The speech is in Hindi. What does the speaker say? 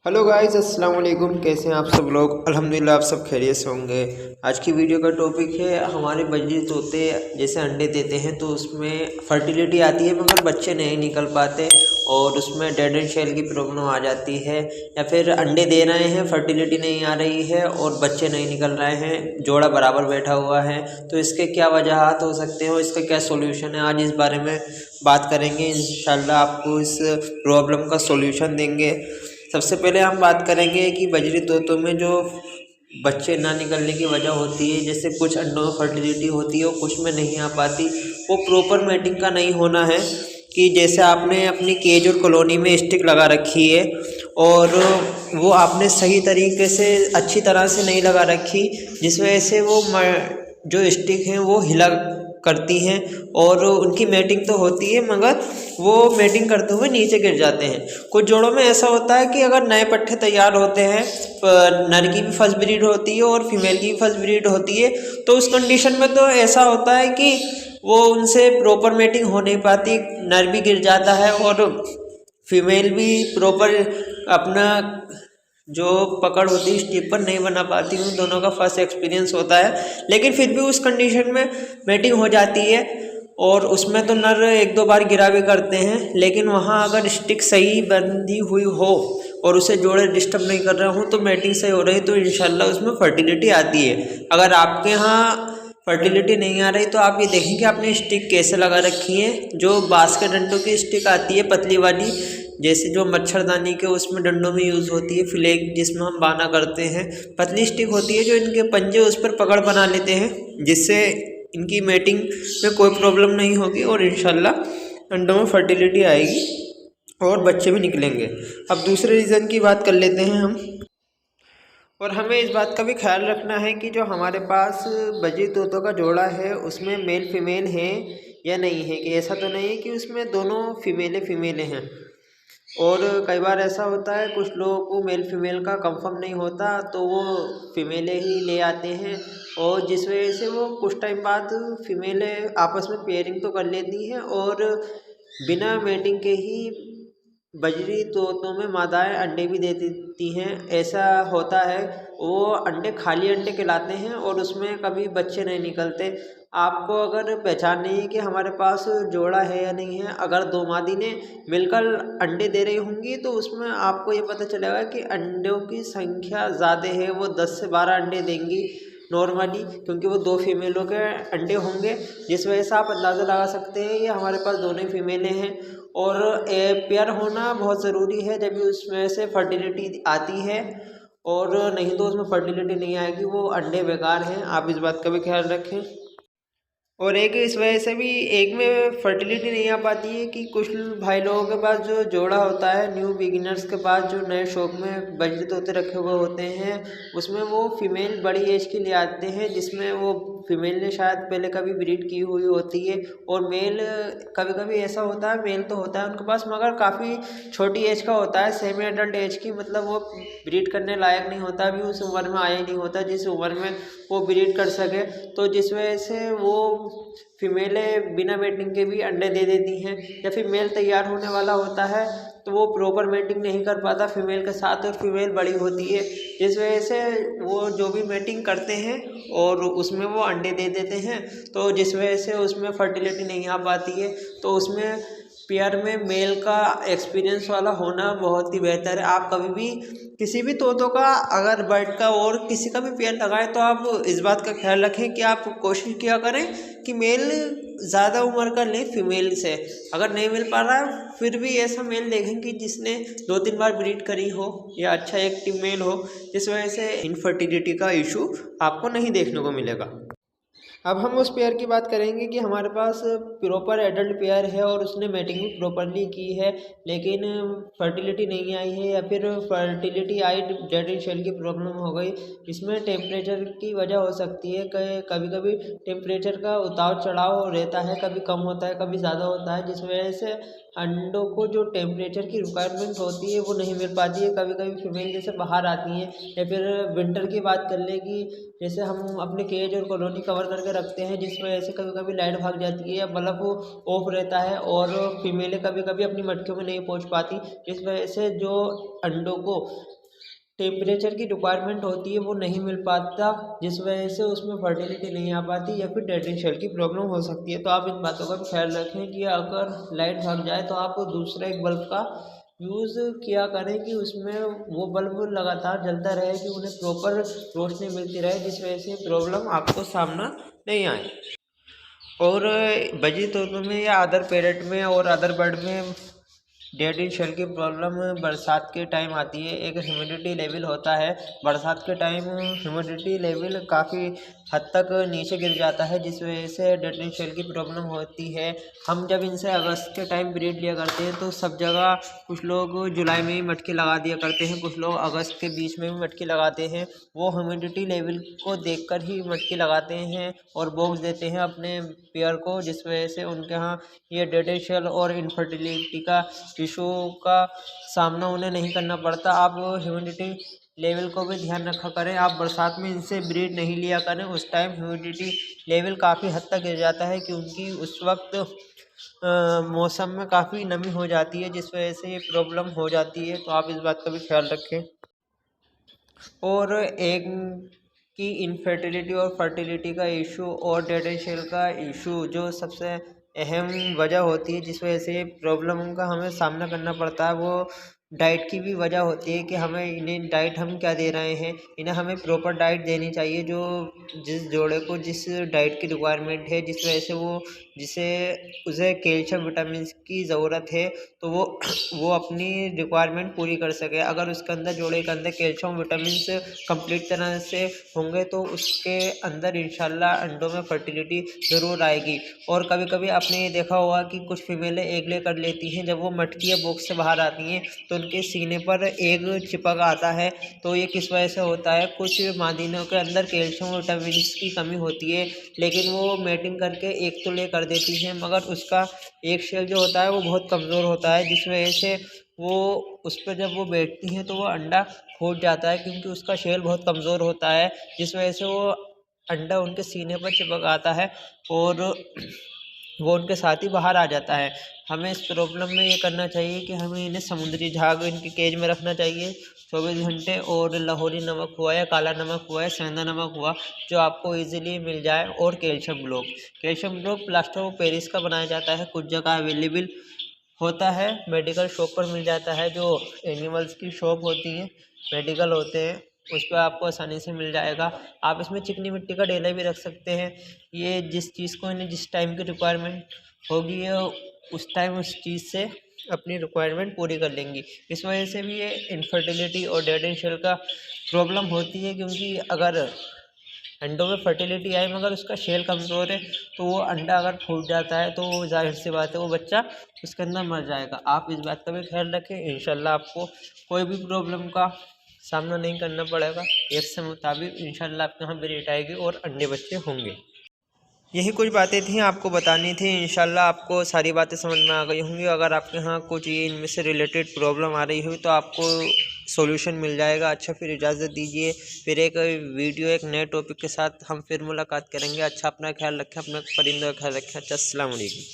हेलो गाइस, अस्सलाम वालेकुम। कैसे हैं आप सब लोग? अल्हम्दुलिल्लाह आप सब खैरियत से होंगे। आज की वीडियो का टॉपिक है हमारे बजरी तोते जैसे अंडे देते हैं तो उसमें फर्टिलिटी आती है मगर बच्चे नहीं निकल पाते और उसमें डेड एंड शेल की प्रॉब्लम आ जाती है, या फिर अंडे दे रहे हैं फर्टिलिटी नहीं आ रही है और बच्चे नहीं निकल रहे हैं, जोड़ा बराबर बैठा हुआ है। तो इसके क्या वजहात हो सकते हैं और इसका क्या सोल्यूशन है, आज इस बारे में बात करेंगे। इंशाल्लाह आपको इस प्रॉब्लम का सोल्यूशन देंगे। सबसे पहले हम बात करेंगे कि बजरी तोतों में जो बच्चे ना निकलने की वजह होती है, जैसे कुछ अंडों में फर्टिलिटी होती है और कुछ में नहीं आ पाती, वो प्रॉपर मैटिंग का नहीं होना है। कि जैसे आपने अपनी केज और कॉलोनी में स्टिक लगा रखी है और वो आपने सही तरीके से अच्छी तरह से नहीं लगा रखी, जिस वजह से वो जो स्टिक हैं वो हिला करती हैं और उनकी मैटिंग तो होती है मगर वो मैटिंग करते हुए नीचे गिर जाते हैं। कुछ जोड़ों में ऐसा होता है कि अगर नए पट्ठे तैयार होते हैं, नर की भी फर्स्ट ब्रीड होती है और फीमेल की भी फर्स्ट ब्रीड होती है, तो उस कंडीशन में तो ऐसा होता है कि वो उनसे प्रॉपर मैटिंग हो नहीं पाती, नर भी गिर जाता है और फीमेल भी प्रॉपर अपना जो पकड़ होती है स्टिक पर नहीं बना पाती। उन दोनों का फर्स्ट एक्सपीरियंस होता है, लेकिन फिर भी उस कंडीशन में मैटिंग हो जाती है और उसमें तो नर एक दो बार गिरा भी करते हैं। लेकिन वहाँ अगर स्टिक सही बंधी हुई हो और उसे जोड़े डिस्टर्ब नहीं कर रहे हो तो मैटिंग सही हो रही तो इंशाल्लाह उसमें फर्टिलिटी आती है। अगर आपके यहाँ फर्टिलिटी नहीं आ रही तो आप ये देखें कि आपने स्टिक कैसे लगा रखी है। जो बांस के डंडों की स्टिक आती है पतली वाली, जैसे जो मच्छरदानी के उसमें डंडों में यूज़ होती है, फ्लैग जिसमें हम बाना करते हैं, पतली स्टिक होती है जो इनके पंजे उस पर पकड़ बना लेते हैं, जिससे इनकी मैटिंग में कोई प्रॉब्लम नहीं होगी और इंशाल्लाह अंडों में फर्टिलिटी आएगी और बच्चे भी निकलेंगे। अब दूसरे रीज़न की बात कर लेते हैं हम। और हमें इस बात का भी ख्याल रखना है कि जो हमारे पास बजरी तोतों का जोड़ा है उसमें मेल फीमेल है या नहीं है, कि ऐसा तो नहीं है कि उसमें दोनों फीमेलें हैं। और कई बार ऐसा होता है कुछ लोगों को मेल फीमेल का कंफर्म नहीं होता तो वो फीमेलें ही ले आते हैं और जिस वजह से वो कुछ टाइम बाद फीमेलें आपस में पेयरिंग तो कर लेती हैं और बिना मेटिंग के ही बजरी तोतों में मादाएं अंडे भी दे देती हैं। ऐसा होता है, वो अंडे खाली अंडे कहलाते हैं और उसमें कभी बच्चे नहीं निकलते। आपको अगर पहचान नहीं है कि हमारे पास जोड़ा है या नहीं है, अगर दो मादी ने मिलकर अंडे दे रही होंगी तो उसमें आपको ये पता चलेगा कि अंडों की संख्या ज़्यादा है, वो 10 से 12 अंडे देंगी नॉर्मली, क्योंकि वो दो फीमेलों के अंडे होंगे, जिस वजह से आप अंदाज़ा लगा सकते हैं ये हमारे पास दोनों ही फीमेलें हैं। और पेयर होना बहुत ज़रूरी है, जब भी उसमें से फर्टिलिटी आती है, और नहीं तो उसमें फर्टिलिटी नहीं आएगी, वो अंडे बेकार हैं। आप इस बात का भी ख्याल रखें। और एक इस वजह से भी एक में फर्टिलिटी नहीं आ पाती है कि कुछ भाई लोगों के पास जो जोड़ा होता है, न्यू बिगिनर्स के पास जो नए शौक में बजरी तोते रखे हुए होते हैं, उसमें वो फीमेल बड़ी एज के लिए आते हैं, जिसमें वो फीमेल ने शायद पहले कभी ब्रीड की हुई होती है और मेल कभी कभी ऐसा होता है, मेल तो होता है उनके पास मगर काफ़ी छोटी एज का होता है, सेमी एडल्ट एज की, मतलब वो ब्रीड करने लायक नहीं होता, अभी उस उम्र में आया ही नहीं होता जिस उम्र में वो ब्रीड कर सके। तो जिस वजह से वो फीमेलें बिना मेटिंग के भी अंडे दे देती हैं, या फिर मेल तैयार होने वाला होता है तो वो प्रॉपर मेटिंग नहीं कर पाता फीमेल के साथ और फीमेल बड़ी होती है, जिस वजह से वो जो भी मेटिंग करते हैं और उसमें वो अंडे दे देते हैं, तो जिस वजह से उसमें फर्टिलिटी नहीं आ पाती है। तो उसमें पेयर में मेल का एक्सपीरियंस वाला होना बहुत ही बेहतर है। आप कभी भी किसी भी तोतों का अगर बर्ड का और किसी का भी पेयर लगाएं तो आप इस बात का ख्याल रखें कि आप कोशिश किया करें कि मेल ज़्यादा उम्र का लें फीमेल से। अगर नहीं मिल पा रहा है फिर भी ऐसा मेल देखें कि जिसने 2-3 बार ब्रीड करी हो या अच्छा एक्टिव मेल हो, जिस वजह से इनफर्टिलिटी का इशू आपको नहीं देखने को मिलेगा। अब हम उस पेयर की बात करेंगे कि हमारे पास प्रॉपर एडल्ट पेयर है और उसने मैटिंग भी प्रॉपरली की है, लेकिन फर्टिलिटी नहीं आई है या फिर फर्टिलिटी आई डेड एंड शेल की प्रॉब्लम हो गई। इसमें टेम्परेचर की वजह हो सकती है, कभी कभी टेम्परेचर का उतार चढ़ाव रहता है, कभी कम होता है कभी ज़्यादा होता है, जिस वजह से अंडों को जो टेम्परेचर की रिक्वायरमेंट होती है वो नहीं मिल पाती है। कभी कभी फीमेल जैसे बाहर आती हैं, या फिर विंटर की बात कर ले कि जैसे हम अपने केज और कॉलोनी कवर करके रखते हैं, जिस वजह से कभी कभी लाइट भाग जाती है या बल्ब ऑफ रहता है और फीमेलें कभी कभी अपनी मटकियों में नहीं पहुंच पाती, इस वजह से जो अंडों को टेम्परेचर की रिक्वायरमेंट होती है वो नहीं मिल पाता, जिस वजह से उसमें फर्टिलिटी नहीं आ पाती या फिर डेड इन शेल की प्रॉब्लम हो सकती है। तो आप इन बातों का भी ख्याल रखें कि अगर लाइट भाग जाए तो आप दूसरा एक बल्ब का यूज़ किया करें कि उसमें वो बल्ब लगातार जलता रहे, कि उन्हें प्रॉपर रोशनी मिलती रहे, जिस वजह से प्रॉब्लम आपको सामना नहीं आए। और बजी तोतों में या अदर पैरेट में और अदर बर्ड में डेड इन शेल की प्रॉब्लम बरसात के टाइम आती है। एक ह्यूमिडिटी लेवल होता है, बरसात के टाइम ह्यूमिडिटी लेवल काफ़ी हद तक नीचे गिर जाता है, जिस वजह से डेड इन शेल की प्रॉब्लम होती है। हम जब इनसे अगस्त के टाइम ब्रीड लिया करते हैं तो सब जगह कुछ लोग जुलाई में ही मटकी लगा दिया करते हैं, कुछ लोग अगस्त के बीच में भी मटकी लगाते हैं। वो ह्यूमिडिटी लेवल को देखकर ही मटकी लगाते हैं और बॉक्स देते हैं अपने पेयर को, जिस वजह से उनके यहाँ ये डेड इन शेल और इनफर्टिलिटी का इशू का सामना उन्हें नहीं करना पड़ता। आप ह्यूमिडिटी लेवल को भी ध्यान रखा करें। आप बरसात में इनसे ब्रीड नहीं लिया करें, उस टाइम ह्यूमिडिटी लेवल काफ़ी हद तक गिर जाता है, क्योंकि उस वक्त मौसम में काफ़ी नमी हो जाती है, जिस वजह से ये प्रॉब्लम हो जाती है। तो आप इस बात का भी ख्याल रखें। और एग की इनफर्टिलिटी और फर्टिलिटी का इशू और डेड इन शेल का इशू जो सबसे अहम वजह होती है, जिस वजह से प्रॉब्लम का हमें सामना करना पड़ता है, वो डाइट की भी वजह होती है कि हमें इन्हें डाइट हम क्या दे रहे हैं। इन्हें हमें प्रॉपर डाइट देनी चाहिए, जो जिस जोड़े को जिस डाइट की रिक्वायरमेंट है, जिस वजह से उसे कैल्शियम विटामिन की ज़रूरत है, तो वो अपनी रिक्वायरमेंट पूरी कर सके। अगर उसके अंदर जोड़े के अंदर कैल्शियम विटामिन कंप्लीट तरह से होंगे तो उसके अंदर इंशाल्लाह अंडों में फर्टिलिटी ज़रूर आएगी। और कभी कभी आपने ये देखा होगा कि कुछ फीमेलें एग ले कर लेती हैं, जब वो मटकी या बॉक्स से बाहर आती हैं तो उनके सीने पर एग चिपक आता है। तो ये किस वजह से होता है? कुछ मादीनों के अंदर कैल्शियम विटामिन की कमी होती है, लेकिन वो मेटिंग करके एग तो ले कर देती हैं, मगर उसका एग शेल जो होता है वो बहुत कमज़ोर होता है, जिस वजह से वो उस पर जब वो बैठती हैं तो वो अंडा फूट जाता है, क्योंकि उसका शेल बहुत कमज़ोर होता है, जिस वजह से वो अंडा उनके सीने पर चिपक आता है और वो उनके साथ ही बाहर आ जाता है। हमें इस प्रॉब्लम में ये करना चाहिए कि हमें इन्हें समुद्री झाग इनके केज में रखना चाहिए 24 घंटे, और लाहौरी नमक हुआ या काला नमक हुआ या सेंधा नमक हुआ जो आपको इजीली मिल जाए, और calcium block plaster of Paris का बनाया जाता है, कुछ जगह अवेलेबल होता है, मेडिकल शॉप पर मिल जाता है। जो एनिमल्स की शॉप होती है, मेडिकल होते हैं, उस पर आपको आसानी से मिल जाएगा। आप इसमें चिकनी मिट्टी का डेला भी रख सकते हैं। ये जिस चीज़ को इन्हें जिस टाइम की रिक्वायरमेंट होगी ये उस टाइम उस चीज़ से अपनी रिक्वायरमेंट पूरी कर लेंगी। इस वजह से भी ये इनफर्टिलिटी और डेड इन शेल का प्रॉब्लम होती है, क्योंकि अगर अंडों में फर्टिलिटी आई मगर उसका शेल कमज़ोर है तो वो अंडा अगर फूट जाता है तो जाहिर सी बात है वो बच्चा उसके अंदर मर जाएगा। आप इस बात का भी ख्याल रखें, इंशाल्लाह आपको कोई भी प्रॉब्लम का सामना नहीं करना पड़ेगा। एक से मुताबिक इंशाल्लाह आपके यहाँ ब्रीड आएगी और अंडे बच्चे होंगे। यही कुछ बातें थी आपको बतानी थी। इंशाल्लाह आपको सारी बातें समझ में आ गई होंगी। अगर आपके यहाँ कुछ ये इनमें से रिलेटेड प्रॉब्लम आ रही हुई तो आपको सॉल्यूशन मिल जाएगा। अच्छा, फिर इजाज़त दीजिए, फिर एक वीडियो एक नए टॉपिक के साथ हम फिर मुलाकात करेंगे। अच्छा, अपना ख्याल रखें, अपने परिंदों का ख्याल रखें। अच्छा, अस्सलाम वालेकुम।